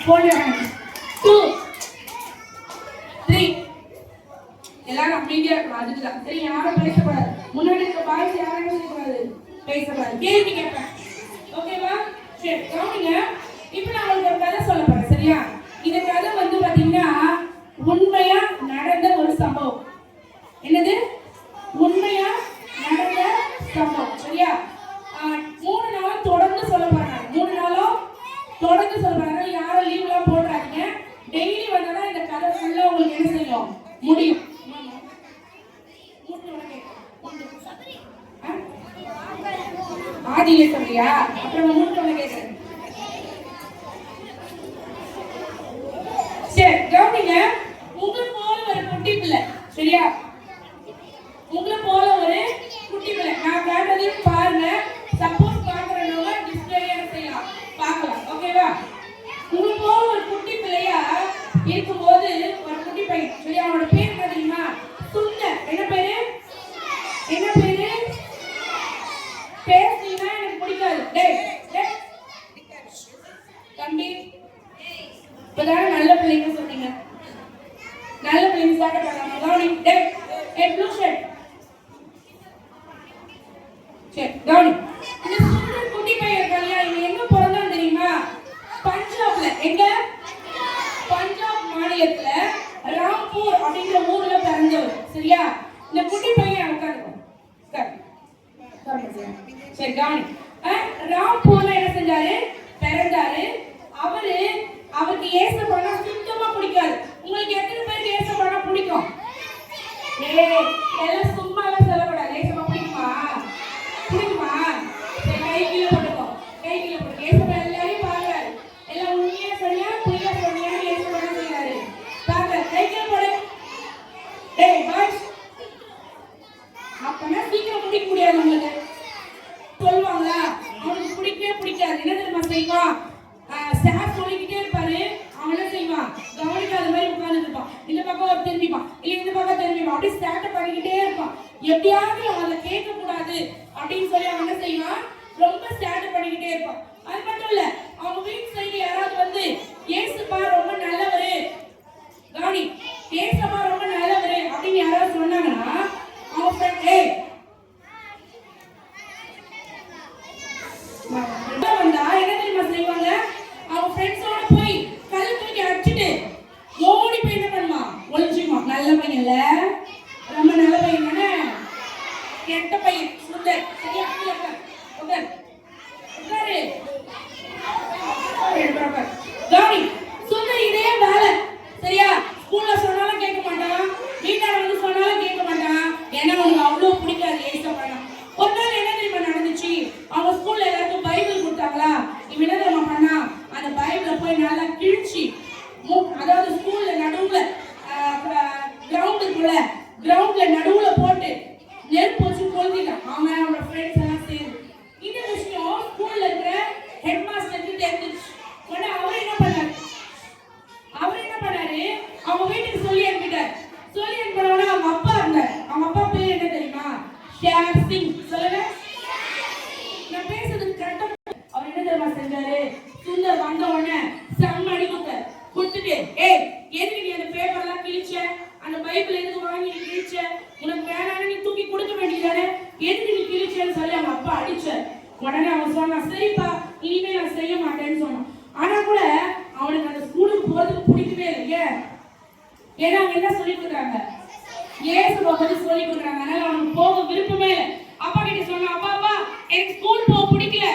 Hold your hands. 2, 3. எல்லாரும் அமைதியா இருக்கணும். அதுக்குதான். சரி, யாரும் பேசக்கூடாது. முன்னாடி இருக்க பாய்ஸ் யாரும் பேசக்கூடாது. பேசக்கூடாது. கேள்வி கேட்பேன். ஓகேவா? சரி, கவனிங்க. இப்போ நான் உங்களுக்கு ஒரு கதை சொல்ல போறேன். சரியா? இந்த கதை வந்து பாத்தீங்கன்னா உண்மையா நடந்த ஒரு சம்பவம். என்னது? உண்மையா நடந்த சம்பவம். சரியா? 3 நாளும் தொடர்ந்து சொல்ல போறாங்க. 3 நாளும் தொடர்ந்து சொல்ல போறாங்க. யாரும் லீவ்லாம் போடுறாங்க. டெய்லி வந்தா இந்த கதை ஃபுல்லா உங்களுக்கு என்ன செய்யும்? முடியும். ஆதியில சொல்றியா? அப்புறம் மூணு கேட்கிறேன். சரி, கவனிங்க. உங்களை போல ஒரு குட்டி பிள்ளை. சரியா? உங்களை போல ஒரு குட்டி பிள்ளை. நான் காட்டுறதையும் பாருங்க. சப்போஸ் பாக்குறவங்க டிஸ்பிளேல செய்யலாம், பார்க்கலாம். ஓகேவா? உங்களை போல ஒரு குட்டி பிள்ளையா இருக்கும்போது ஒரு குட்டி பையன். சரியா? அவனோட பேர் என்ன தெரியுமா? சுந்தர். என்ன பேரு? என்ன பேரு? பேசினா எனக்கு பிடிக்காது. டேய் டேய் தம்பி, இப்பதான் நல்ல பிள்ளைங்க சொன்னீங்க. நல்ல பிள்ளைங்க ஸ்டார்ட் பண்ணாம கவனி. டேய் ஏ ப்ளூ ஷர்ட். சரி, கவனி. இந்த சுந்தர் குட்டி பையன் இருக்காங்க. இவன் எங்க பிறந்தான் தெரியுமா? பஞ்சாப்ல. எங்க? பஞ்சாப் மாநிலத்துல ராம்பூர் அப்படிங்கிற ஊர்ல பிறந்தவர். சரியா? இந்த குட்டி பையன் உட்காருங்க. சரி, கவனி. ராம்பூர்ல என்ன செஞ்சாரு? பிறந்தாரு. அவருக்கு ஏசப்பானா சுத்தமா பிடிக்காது. உங்களுக்கு எத்தனை பேருக்கு ஏசப்பானா பிடிக்கும்? எல்லாம் சும்மாவே சொல்லக்கூடாது. ஏசப்பா பிடிக்குமா? பிடிக்குமா? சரி, கை கீழே போட்டுக்கோ. கை கீழே போட்டு ஏசப்பா எல்லாரையும் பாக்குறாரு. எல்லாம் உண்மையா சொன்னியா பொய்யா சொன்னியா ஏசப்பா என்ன செய்யறாரு? பாக்குறாரு. கை கீழே போடு. டேய் பாய்ஸ், அப்பனா சீக்கிரம் முடிக்க முடியாது. உங்களுக்கு சொல்லுவாங்க அவனுக்கு பிடிக்கவே பிடிக்காது. என்ன தெரியுமா செய்வான்? சார் சொல்லிக்கிட்டே இருப்பாரு. அவன் என்ன செய்வான்? கவனிக்காத மாதிரி உட்கார்ந்து இருப்பான். இந்த பக்கம் ஒரு திரும்பிப்பான், இல்ல இந்த பக்கம் திரும்பிப்பான். அப்படியே ஸ்டார்ட் பண்ணிக்கிட்டே இருப்பான். எப்படியாவது அவனை கேட்க கூடாது அப்படின்னு சொல்லி அவன் என்ன செய்வான்? ரொம்ப ஸ்டார்ட் பண்ணிக்கிட்டே இருப்பான். அது மட்டும் இல்ல, அவங்க வீட்டு சைடு யாராவது வந்து ஏசுப்பா ரொம்ப நல்லவரு, கவனி, ஏசப்பா ரொம்ப நல்லவரு அப்படின்னு யாராவது சொன்னாங்கன்னா அவன் ஃப்ரெண்ட் வந்தா என்ன தெரியுமா செய்வாங்க? அவங்க ஃப்ரெண்ட்ஸோட போய் கல் தூக்கி அடிச்சுட்டு ஓடி போய் என்ன பண்ணுவான்? ஒளிஞ்சுக்குவான். நல்ல பையன்ல, ரொம்ப நல்ல பையன் தானே. கெட்ட பையன் சுந்தர். சரியா? உட்காரு உட்காரு. கவனி, சுந்தர் இதே வேலை. சரியா? ஸ்கூல்ல சொன்னாலும் கேட்க மாட்டான், வீட்டால வந்து சொன்னாலும் கேட்க மாட்டான். ஏன்னா அவனுக்கு அவ்வளவு பிடிக்காது ஏசப்பானா. ஒரு நாள் என்ன தெரியுமா நடந்துச்சு? அவங்க ஸ்கூல்ல எல்லாருக்கும் பைபிள் கொடுத்தாங்களா? இவன் என்ன தெரியுமா பண்ணா? அந்த பைபிளை போய் நல்லா கிழிச்சு, அதாவது ஸ்கூல்ல நடுவுல கிரவுண்ட்ல நடுவுல போட்டு நெருப்பு வச்சு கொளுத்திட்டான். அவன் அவனோட ஃப்ரெண்ட்ஸ் எல்லாம் சேர்ந்து. இந்த விஷயம் ஸ்கூல்ல இருக்கிற ஹெட் மாஸ்டருக்கு தெரிஞ்சிச்சு. உடனே அவர் என்ன பண்ணாரு? அவங்க வீட்டுக்கு சொல்லி அனுப்பிட்டார். சொல்லி அனுப்பினோட அவங்க அப்பா இருந்தார். அவங்க அப்பா பேர் என்ன தெரியுமா? ஷேர் சிங். சொல்லுங்க. நான் பேசுறது கரெக்டா? அவர் என்ன தெரியுமா செஞ்சாரு? சுந்தர் வந்த உடனே செம்ம அடி கொடுத்துட்டு, எதுக்கு நீ அந்த பேப்பர்லாம் கிழிச்ச? அந்த பைபிள் எதுக்கு வாங்கி நீ கிழிச்ச? உனக்கு வேணான்னு நீ தூக்கி கொடுக்க வேண்டியதானே? எதுக்கு நீ கிழிச்சன்னு சொல்லி அவங்க அப்பா அடிச்சார். உடனே அவன் சொன்னான், சரிப்பா இனிமே நான் செய்ய மாட்டேன்னு சொன்னான். ஆனா கூட அவனுக்கு அந்த ஸ்கூலுக்கு போறதுக்கு பிடிக்கவே இல்லை. ஏன்னா அவங்க என்ன சொல்லி கொடுக்குறாங்க? ஏசுவை பத்தி சொல்லி கொடுக்குறாங்க. அதனால அவனுக்கு போக விருப்பமே இல்லை. அப்பா கிட்ட சொன்னா, அப்பா எனக்கு ஸ்கூல் போக பிடிக்கல.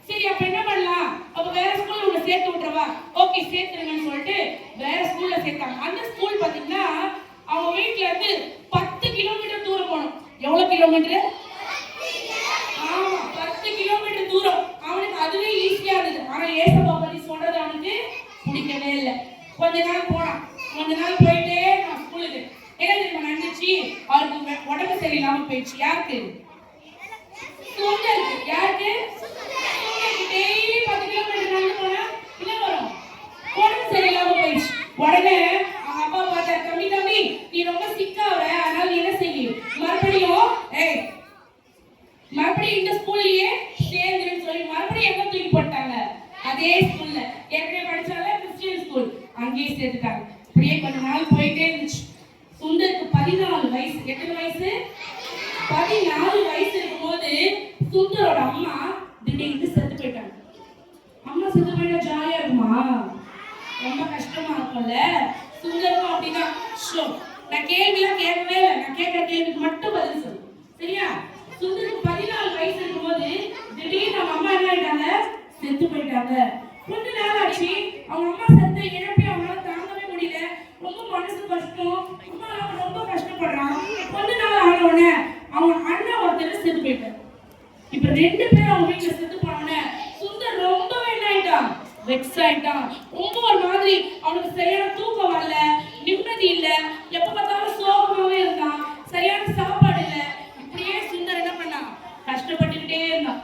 சரி, அப்ப என்ன பண்ணலாம்? அப்ப வேற ஸ்கூல்ல உங்களை சேர்த்து விட்டுறவா? ஓகே சேர்த்துருங்கன்னு சொல்லிட்டு வேற ஸ்கூல்ல சேர்த்தாங்க. அந்த ஸ்கூல் பாத்தீங்கன்னா அவங்க வீட்டுல இருந்து 10 கிலோமீட்டர் தூரம் போகணும். எவ்வளவு கிலோமீட்டர்? ஆமா, 10 கிலோமீட்டர் தூரம். அவனுக்கு அதுவே ஈஸியா இருந்தது. ஆனா ஏசப்பா பத்தி சொல்றது அவனுக்கு பிடிக்கவே இல்லை. கொஞ்ச நாள் போனான். கொஞ்ச நாள் போயிட்டே நான் ஸ்கூலுக்கு என்ன தெரியுமா நடந்துச்சு? அவருக்கு உடம்பு சரியில்லாம போயிடுச்சு. யாருக்கு? சுந்தருக்கு. யாருக்கு? டெய்லி 10 கிலோமீட்டர் நடந்து போனா என்ன வரும்? உடம்பு சரியில்லாம போயிடுச்சு. உடனே அவங்க அப்பா பார்த்தாரு, தம்பி நீ ரொம்ப சிக்காவற, அதனால என்ன செய்ய? மறுபடியும் இந்த ஸ்கூல்லயே சேர்ந்துன்னு சொல்லி மறுபடியும் எங்க தூக்கி போட்டாங்க? அதே ஸ்கூல்ல ஏற்கனவே படிச்சால கிறிஸ்டியன் அங்கேயே சேர்த்துட்டாங்க. இப்படியே கொஞ்ச நாள் போயிட்டே இருந்துச்சு. சுந்தருக்கு 14 வயசு. எத்தனை வயசு? 14 வயசு இருக்கும்போது சுந்தரோட அம்மா திடீர்னு செத்து போயிட்டாங்க. அம்மா செத்து போயிட்டா ஜாலியா இருக்குமா? ரொம்ப கஷ்டமா இருக்கும்ல. சுந்தரம் அப்படின்னா நான் கேள்விலாம் கேட்கவே இல்லை. நான் கேட்கிற கேள்விக்கு மட்டும் பதில் சொல்லு, சரியா? சுந்தருக்கு 14 வயசு இருக்கும்போது திடீர்னு அவங்க அம்மா என்ன ஆயிட்டாங்க? செத்து போயிட்டாங்க. கொஞ்ச நாள் ஆச்சு. அவங்க அம்மா செத்து இழப்பி அவங்களால தாங்கவே முடியல. ரொம்ப மனசு கஷ்டம். அம்மா ரொம்ப கஷ்டப்படுறான். கொஞ்ச நாள் ஆனவுடனே அவங்க அண்ணன் ஒருத்தர் செத்து போயிட்டார். இப்ப 2 பேரும் அவங்க வீட்டுல செத்து போனோடனே சுந்தர் ரொம்பவே என்ன ஆயிட்டான்? வெக்ஸ் ஆயிட்டான். ரொம்ப ஒரு மாதிரி அவனுக்கு சரியான தூக்கம் வரல, நிம்மதி இல்ல, எப்ப பார்த்தாலும் சோகமாவே இருந்தான், சரியான சாப்பாடு இல்ல. இப்படியே சுந்தர் என்ன பண்ணான்? கஷ்டப்பட்டுக்கிட்டே இருந்தான்.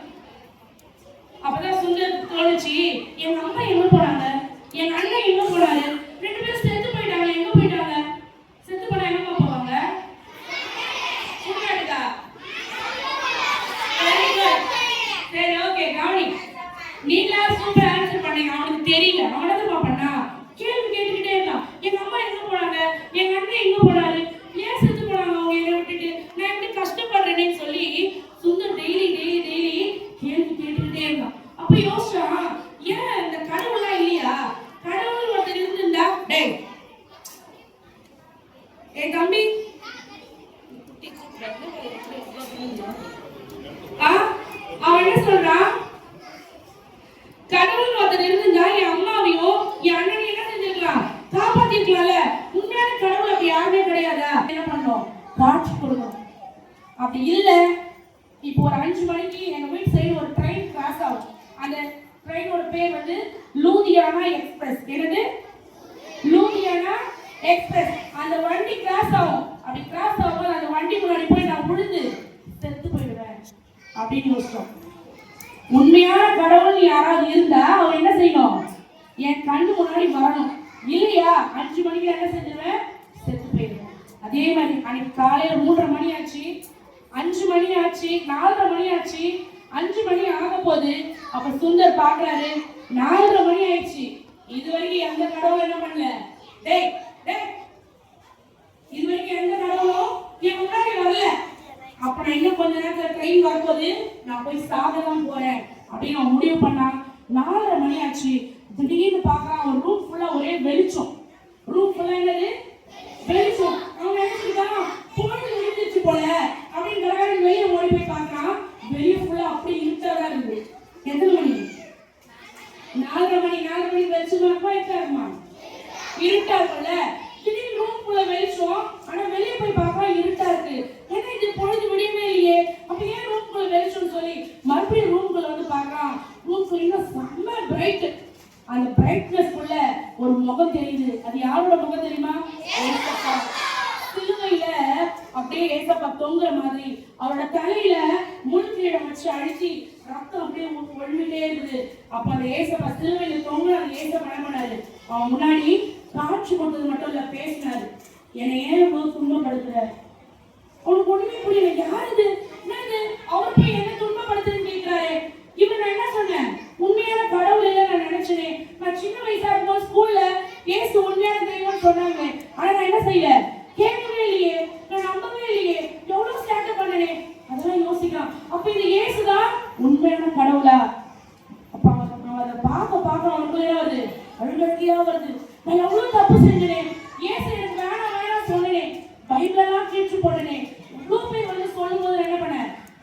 அப்பதான் சுந்தருக்கு தோணுச்சு, எங்க அம்மா எங்க போனாங்க, எங்க அண்ணன் எங்க போனாரு, 2 பேரும் செத்து போயிட்டாங்க, எங்க போயிட்டாங்க? செத்து போனா எங்க போவாங்க? சும்மாடுதா? சரி, ஓகே, கவனி. நீங்களா சூப்பர் ஆன்சர் பண்ணீங்க. அவனுக்கு தெரியல. அவனதான் பண்ணா கேள்வி கேட்டுக்கிட்டே இருந்தான். எங்க அம்மா எங்க போனாங்க, எங்க அண்ணன் எங்க போனாரு, ஏன் செத்து போனாங்க அவங்க என்னை விட்டுட்டு, நான் எப்படி கஷ்டப்படுறேன்னு சொல்லி சுந்தர் டெய்லி கேள்வி கேட்டுக்கிட்டே இருந்தான். அப்ப யோசிச்சான், ஏன் இந்த கடவுள்லாம் இல்லையா? கடவுள் ஒருத்தர் இருந்திருந்தா, டேய் தம்பி, அவன் என்ன சொல்றான்? கடவுள் ஒருத்தர் இருந்திருந்தா என் அம்மாவையும் என் அண்ணனையும் என்ன செஞ்சிருக்கலாம்? காப்பாத்திருக்கலாம்ல. உண்மையான கடவுள் அப்படி யாருமே கிடையாதா? என்ன பண்ணோம்? காட்சி கொடுக்கணும். அப்படி இல்ல, இப்போ ஒரு 5 மணிக்கு எங்க வீட்டு சைடு ஒரு ட்ரெயின் கிராஸ் ஆகும். அந்த ட்ரெயினோட பேர் வந்து லூதியானா எக்ஸ்பிரஸ். என்னது? லூதியானா எக்ஸ்பிரஸ். அந்த வண்டி கிராஸ் ஆகும். அப்படி கிராஸ் ஆகும்போது அந்த வண்டி முன்னாடி போய் நான் விழுந்து செத்து போயிடுவேன் அப்படின்னு யோசிச்சோம். உண்மையான கடவுள் யாராவது இருந்தா அவர் என்ன செய்யணும்? என் கண்ணு முன்னாடி வரணும். இல்லையா 5 மணிக்கு என்ன செஞ்சிருவேன்? செத்து போயிடுவேன். அதே மாதிரி அன்னைக்கு காலையில 3:30 மணி ஆச்சு, 5 மணி ஆச்சு, 4:30 மணி ஆச்சு, 5 மணி ஆக போது. அப்ப சுந்தர் பாக்குறாரு, 4:30 மணி ஆயிடுச்சு. இது வரைக்கும் எந்த கடவுளும் என்ன பண்ணல? டேய் டேய், இது வரைக்கும் எந்த கடவுளும் என் முன்னாடி வரல. அப்ப நான் இன்னும் கொஞ்ச நேரத்துல ட்ரெயின் வரும்போது நான் போய் சாகதான் போறேன் அப்படின்னு அவன் முடிவு பண்ணான். 4:30 மணி ஆச்சு. திடீர்னு பாக்குறான், அவன் ரூம் ஃபுல்லா ஒரே வெளிச்சம். ரூம் ஃபுல்லா என்னது? வெளிச்சம். அவன் நினைச்சுக்கிட்டான் பொழுது விழுந்துச்சு போல அப்படின்னு வெளியே ஓடி போய் பாக்குறான். வெளியே ஃபுல்லா அப்படி இருட்டாதான் இருக்கு. எத்தனை மணி? 4:30 மணி. 4:30 மணி வெளிச்சமா இருக்காருமா? இருட்டா இருக்கும்ல. திடீர்னு ரூம் ஃபுல்லா வெளிச்சம். ஆனா வெளியே போய் பாக்குறான் இருட்டா இருக்கு. ஏன்னா இது பொழுது விடியவே இல்லையே, அப்ப ஏன் ரூம் ஃபுல்லா வெளிச்சம்னு சொல்லி மறுபடியும் ரூம்குள்ள வந்து பாக்குறான். ரூம் ஃபுல்லா செம்ம பிரைட். அந்த பிரைட்னஸ் குள்ள ஒரு முகம் தெரியுது. அது யாரோட முகம் தெரியுமா? சிலுவையில அப்படியே ஏசப்பா தொங்குற மாதிரி அவரோட தலையில முள்கிரீடம் வச்சு அழிச்சு ரத்தம் அப்படியே ஒழுங்கிட்டே இருக்குது. அப்ப அந்த ஏசப்பா சிலுவையில தொங்குற அந்த ஏசப்பா என்ன பண்ணாரு? அவன் முன்னாடி காட்சி கொடுத்தது மட்டும் இல்ல, பேசினாரு. என்னை ஏன் துன்பப்படுத்துற? அவனுக்கு ஒண்ணுமே புரியல. யாரு இது? என்னது? அவர் போய் என்ன துன்பப்படுத்துன்னு கேட்கிறாரு. இவன் நான் என்ன சொன்னேன்? உண்மையான கடவுள் இல்ல நான் நினைச்சேன். நான் சின்ன வயசா இருக்கும்போது ஸ்கூல்ல ஏசு உண்மையான தெய்வம்னு சொன்னாங்க. ஆனா நான் என்ன செய்யல? கேட்கவே இல்லையே, நான் நம்பவே இல்லையே, எவ்வளவு சேட்டை பண்ணனே, அதெல்லாம் யோசிக்கலாம். அப்ப இந்த ஏசுதான் உண்மையான கடவுளா? அப்ப அவன் அதை பார்க்க அவனுக்குள்ளே வருது, அழுகட்டியா வருது. நான் எவ்வளவு தப்பு செஞ்சனேன், ஏசு எனக்கு வேணாம் சொன்னேன், பைபிளெல்லாம் கீழ்ச்சி போட்டனே, இவ்வளவு பேர் வந்து சொல்லும் போது என்ன பண்ண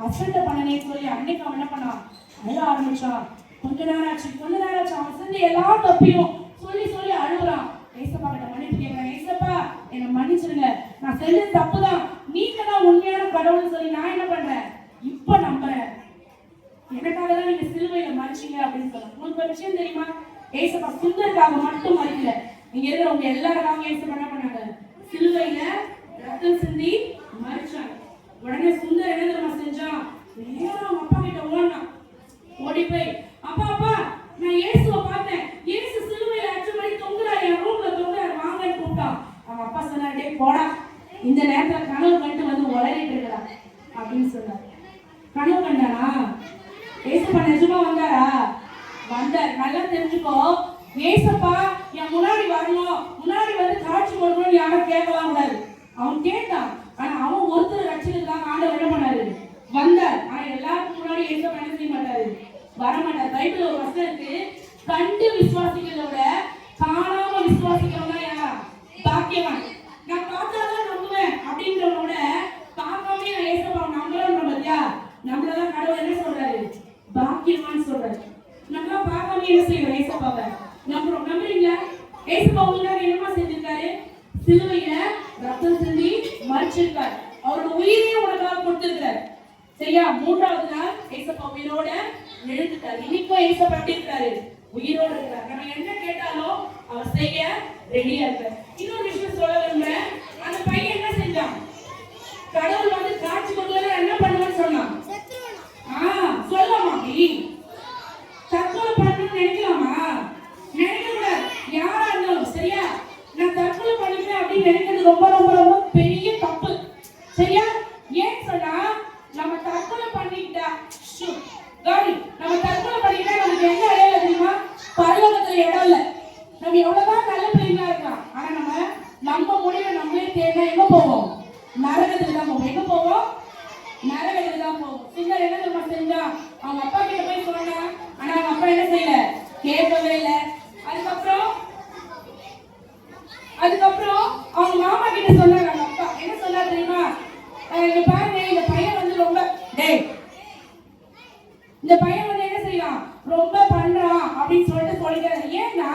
அசட்டை பண்ணனேன்னு சொல்லி அன்னைக்கு அவன் என்ன பண்ணான்? அழ ஆரம்பிச்சான். கொஞ்ச நேரம் ஆச்சு அவன் செஞ்ச எல்லா தப்பையும் சொல்லி அழுகுறான். ஏசப்பா கிட்ட மன்னிப்பு கேட்கிறேன். ஏசப்பா என்னை மன்னிச்சிருங்க, நான் செஞ்ச தப்புதான், நீங்க தான் உண்மையான கடவுள்னு சொல்லி நான் என்ன பண்றேன்? இப்ப நம்புறேன். எனக்காக தான் நீங்க சிலுவையில மறிச்சீங்க அப்படின்னு சொல்ல. உங்களுக்கு ஒரு விஷயம் தெரியுமா? ஏசப்பா சுந்தருக்காக மட்டும் மறிக்கல. நீங்க இருக்கிறவங்க எல்லாருக்காக ஏசப்பா என்ன பண்ணாங்க? சிலுவையில ரத்தம் சிந்தி மறிச்சாங்க. உடனே சுந்தர் என்ன தெரியுமா செஞ்சான்? நேரா அவங்க அப்பா கிட்ட ஓடினான். ஓடி போய், அப்பா நான் இயேசுவை பார்த்தேன், இயேசு சிலுவையில அச்சுமணி தொங்குறாரு, என் ரூம்ல தொங்குறாரு, வாங்கன்னு கூப்பிட்டான். அவங்க அப்பா சொன்னாரு, போடா, இந்த நேரத்துல கனவு கண்டு வந்து உளறிட்டு இருக்கிறா அப்படின்னு சொன்னார். கனவு கண்டானா? ஏசப்பா நிஜமா வந்தாரா? வந்தார். நல்லா தெரிஞ்சு இருக்கோ, ஏசப்பா என் முன்னாடி வரணும், முன்னாடி வந்து காட்சி கொடுக்கணும்னு யாரும் கேட்கலாம் கூடாது. அவன் கேட்டான். ஆனா அவன் ஒருத்தர் ரட்சிக்கிறதுக்காக ஆண்டவர் என்ன பண்ணாரு? வந்தார். ஆனா எல்லாருக்கும் முன்னாடி ஏசப்பா என்ன செய்ய மாட்டாரு? வர மாட்டார். பைபிள் ஒரு வசனம் இருக்கு, கண்டு விசுவாசிக்கிறத விட காணாம விசுவாசிக்கிறவங்க யாரா? பாக்கியவான். நான் பார்த்தாதான் நம்புவேன் அப்படின்றவனோட பார்க்காம நான் ஏசப்பா நம்புறேன் பத்தியா, நம்மளதான் கடவுள் என்ன சொல்றாரு? பாக்கியவான் சொல்றாரு. நம்மளா பார்க்காம என்ன செய்வோம்? ஏசப்பாவை நம்புறோம். நம்புறீங்களா? ஏசப்பா உங்களுக்கு என்னமா செஞ்சிருக்காரு? சிலுவையில ரத்தம் சிந்தி மரிச்சிருக்காரு. அவரோட உயிரையே உனக்காக கொடுத்திருக்காரு. சரியா? மூன்றாவது நாள் ஏசப்பா உயிரோட எழுந்துட்டாரு. இன்னைக்கும் ஏசப்பா எப்படி இருக்காரு? உயிரோடு இருக்காரு. நம்ம என்ன கேட்டாலும் அவர் செய்ய ரெடியா இருக்காரு. இன்னொரு விஷயம் சொல்ல விரும்புறேன். அந்த பையன் என்ன செஞ்சான்? கடவுள் வந்து காட்சி கொடுக்கல என்ன பண்ணுவான்னு சொன்னான். சொல்லலாமா? தற்கொலை பண்ணணும்னு நினைக்கலாமா? நினைக்க கூடாது. யாரா இருந்தாலும் சரியா, நான் தற்கொலை பண்ணிக்கிறேன் அப்படின்னு நினைக்கிறது ரொம்ப ரொம்ப ரொம்ப பெரிய தப்பு. சரியா? ஏன் சொன்னா, நம்ம தற்கொலை பண்ணிக்கிட்டா நம்ம தற்கொலை பண்ணிக்கிட்டா நமக்கு எங்க இடையில தெரியுமா? பரலோகத்துல இடம் இல்லை. நம்ம எவ்வளவுதான் நல்ல பிள்ளைங்களா இருக்கலாம், ஆனா நம்ம முடிவை நம்மளே தேடினா எங்க போவோம்? நரகத்துக்கு தான் போவோம். எங்க போவோம்? நரகத்துக்கு தான் போவோம். சிங்கர் என்ன தெரியுமா செஞ்சா? அவங்க அப்பா கிட்ட போய் சொன்னா, ஆனா அவங்க அப்பா என்ன செய்யல? கேட்கவே இல்லை. அதுக்கப்புறம் அவங்க மாமா கிட்ட சொன்னாங்க. அவங்க அப்பா என்ன சொன்னா தெரியுமா? இங்க பாருங்க, இந்த பையன் வந்து ரொம்ப இந்த பையன் வந்து என்ன செய்யலாம், ரொம்ப பண்றான் அப்படின்னு சொல்லிட்டாரு. ஏன்னா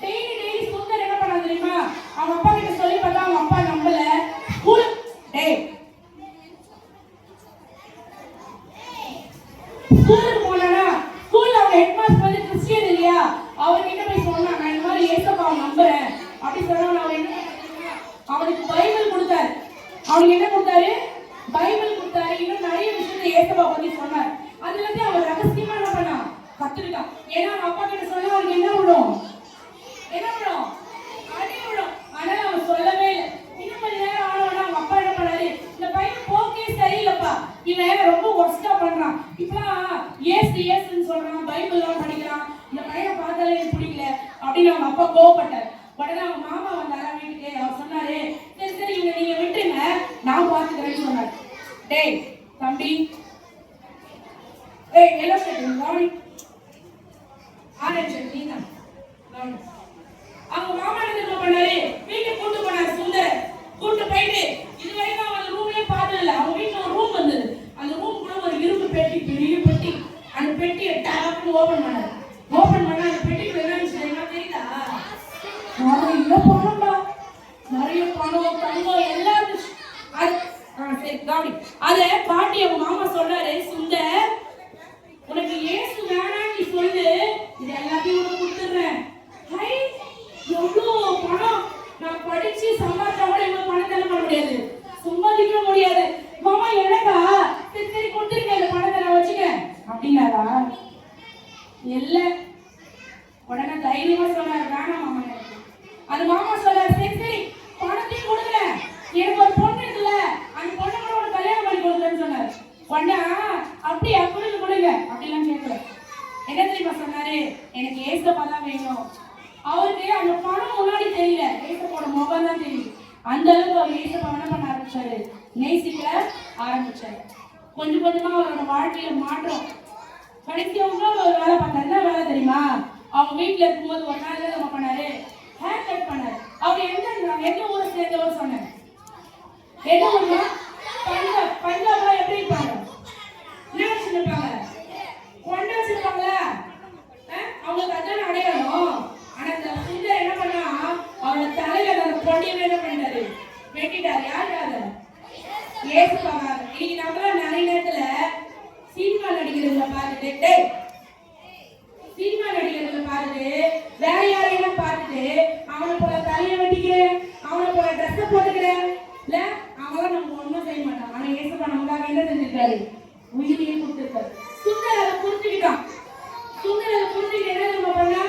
டெய்லி சுந்தர் என்ன பண்ணா தெரியுமா? அவங்க அப்பா கிட்ட சொல்லி பார்த்தா அவங்க அப்பா நம்பல. ஸ்கூலுக்கு போனா ஸ்கூல்ல அவங்க ஹெட் மாஸ்டர் வந்து கிறிஸ்டியன் இல்லையா, அவர்கிட்ட போய் சொன்னா, நான் இந்த மாதிரி ஏசப்பா நம்புறேன் அப்படி சொன்னா, அவர் என்ன அவனுக்கு பைபிள் கொடுத்தாரு. அவனுக்கு என்ன கொடுத்தாரு? பைபிள் கொடுத்தாரு. இன்னும் நிறைய விஷயத்தை ஏசப்பா பத்தி சொன்னார். அதுல இருந்து அவர் ரகசியமா என்ன பண்ணா? கத்துக்கிட்டான். ஏன்னா அவங்க அப்பா கிட்ட சொன்னா அவனுக்கு என்ன விடும்? அடி விடும். ஆனா அவன் சொல்லவே இல்லை. இன்னும் கொஞ்ச நேரம் ஆனவனா அவங்க அப்பா என்ன பண்ணாரு? இந்த பையன் போக்கே சரியில்லப்பா, இவன் ரொம்ப ஒர்ஸ்டா பண்றான், இப்பெல்லாம் ஏசுன்னு சொல்றான், பைபிள் எல்லாம் படிக்கிறான், இந்த பையனை பார்த்தாலே எனக்கு பிடிக்கல அப்படின்னு அவங்க அப்பா கோவப்பட்டார். உடனே அவங்க மாமா வந்தாரா வீட்டுக்கு. அவர் சொன்னாரு, சரி இவங்க நீங்க விட்டுருங்க, நான் பார்த்துக்கிறேன்னு சொன்னார். டேய் தம்பி, எல்லோ ஷர்ட் கவனி, ஆரஞ்சு ஷர்ட் நீங்க கவனி. அவங்க மாமா என்ன பண்ணாரு? வீட்டுக்கு கூட்டு போனாரு. சுந்தர் கூட்டு போயிட்டு இதுவரைக்கும் அவன் ரூம்லயே பார்த்ததில்ல. அவங்க வீட்டுல ஒரு ரூம் வந்தது. அந்த ரூம் கூட ஒரு இரும்பு பெட்டி, பெரிய பெட்டி. அந்த பெட்டியை டாப்னு ஓபன் பண்ணாரு. ஓபன் பண்ணா அந்த பெட்டிக்குள்ள என்ன இருந்துச்சு தெரியுதா? நிறைய பணம்டா, நிறைய பணம் தங்கம் எல்லாம் இருந்துச்சு. சரி கவனி. அதை பாட்டி அவங்க மாமா சொல்றாரு, சுந்தர் உனக்கு ஏசு வேணாம் நீ சொல்லு, இது எல்லாத்தையும் உனக்கு கொடுத்துடுறேன். எவ்வளோ பணம், நான் படிச்சு சம்பாதிச்சா கூட இவ்வளவு பணத்தை பண்ண முடியாது, சம்பாதிக்க முடியாது. மாமா எனக்கா? சரி கொடுத்துருங்க, இந்த பணத்தை நான் வச்சுக்கிறேன் அப்படின்னாரா? இல்ல. உடனே தைரியமா சொன்னாரு, வேணாம் மாமா. அது மாமா சொல்லாரு, சரி பணத்தையும் கொடுக்குறேன், எனக்கு ஒரு பொண்ணு இருக்குல்ல, அந்த பொண்ணு கூட ஒரு கல்யாணம் பண்ணி கொடுக்குறேன்னு சொன்னாரு. உடனே அப்படியே கொடுங்க அப்படிலாம் கேட்கல. என்ன தெரியுமா சொன்னாரு? எனக்கு ஏசப்பா தான் வேணும். அவருக்கு அந்த பணம் முன்னாடி தெரியல, ஏசப்போட முகம் தான் தெரியும். அந்த அளவுக்கு அவர் ஏசப்பா என்ன பண்ண ஆரம்பிச்சாரு? நேசிக்க ஆரம்பிச்சாரு. கொஞ்சம் கொஞ்சமா அவரோட வாழ்க்கையில மாற்றம். கடைசியாக ஒரு வேலை பார்த்தாரு. என்ன வேலை தெரியுமா? அவங்க வீட்டுல இருக்கும்போது ஒரு நாள் என்ன பண்ணாரு? ஹேர் கட் பண்ணாரு. அவர் எந்த ஊரை சேர்ந்தவர் சொன்னார்? என்ன ஊர்ல? பஞ்சாப். பஞ்சாப்ல எப்படி இருப்பாங்க? என்ன வச்சிருப்பாங்க? கொண்ட வச்சிருப்பாங்களா? அவங்களுக்கு அதான் அடையாளம். ஆனா இந்த சுந்தர் என்ன பண்ணா, அவரோட தலையில அந்த கொண்டையை என்ன பண்ணிட்டாரு? வெட்டிட்டாரு. யாருக்காக? ஏசுப்பாங்க. இன்னைக்கு நம்மளாம் நிறைய நேரத்துல சினிமா நடிக்கிறதுல பார்த்துட்டு வேற யாரையும் பார்த்துட்டு அவனை போல தலையை வெட்டிக்கிறேன், அவனை போல ட்ரெஸ் போட்டுக்கிறேன் இல்ல, அவங்களாம் நம்ம ஒன்றும் செய்ய மாட்டான். ஆனா ஏசப்பா நமக்காக என்ன செஞ்சிருக்காரு? உயிரையே கொடுத்துருக்காரு. சுந்தர் அதை புரிஞ்சுக்கிட்டான். சுந்தர் அதை புரிஞ்சுக்கிட்டு என்ன நம்ம பண்ணா,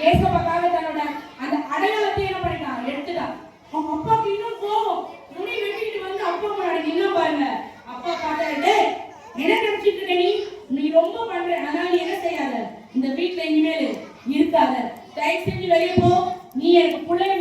ஏசப்பாக்காக தன்னோட அந்த அடையாளத்தை என்ன பண்ணிட்டான்? எடுத்துட்டான். அவங்க அப்பாவுக்கு இன்னும் கோவம். முடி வெட்டிக்கிட்டு வந்து அப்பா முன்னாடி நின்னா பாருங்க. அப்பா பார்த்தாரு, என்ன நினைச்சிட்டு இருக்க நீ ரொம்ப பண்ற, அதனால நீ என்ன செய்யாத, இந்த வீட்டுல இனிமேல் இருக்காத, தயவு செஞ்சு வெளியே போ. நீ எனக்கு பிள்ளைய